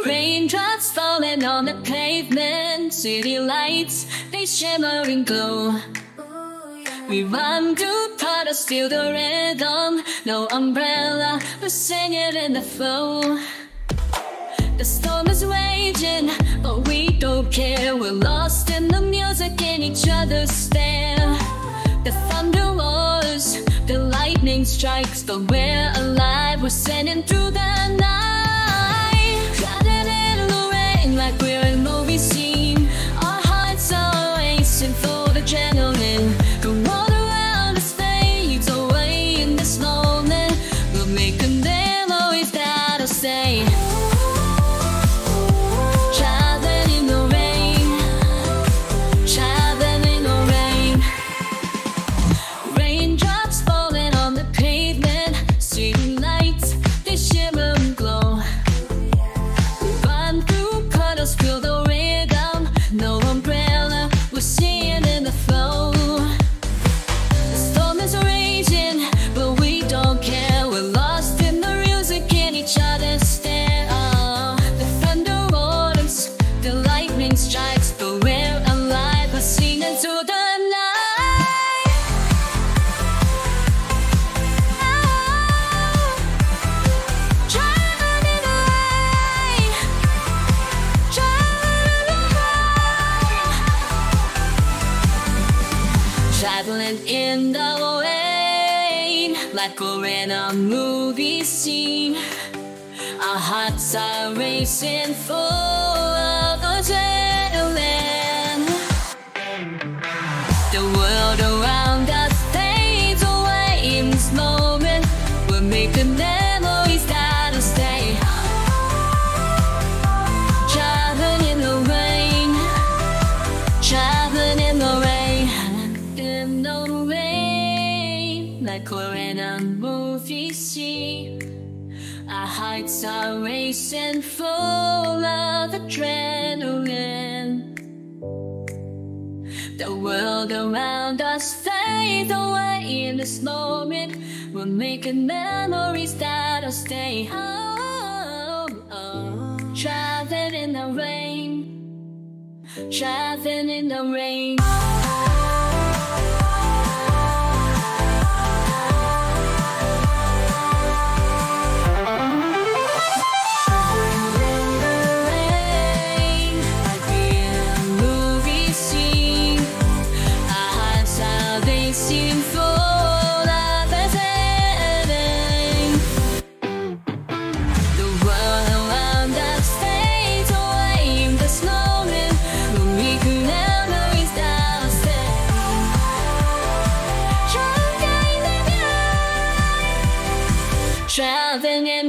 Raindrops falling on the pavement, city lights, they shimmer and glow. We run through puddles, feel the rhythm. No umbrella, we're singing in the flow. The storm is raging, but we don't care. We're lost in the music, in each other's stare. The thunder roars, the lightning strikes, but we're alive. We're sailing through the night, riding in the rain like we're in a movie scene. Our hearts are racing for the adrenaline. The world around us fades away in this moment. We'll make a memories that'll stay. Strikes, but we're alive. We're singing to the night. Driving in the rain, driving in the rain, traveling in the rain like we're in a movie scene. Our hearts are racing full of adrenaline. The world around us fades away in this moment. We're making memories that'll stay. Driving in the rain, driving in the rain, in the rain, like we're in a movie scene. Our hearts are racing full of adrenaline. The world around us fades away in this moment. We're making memories that'll stay. Oh, oh. Driving in the rain, driving in the rain. Driving in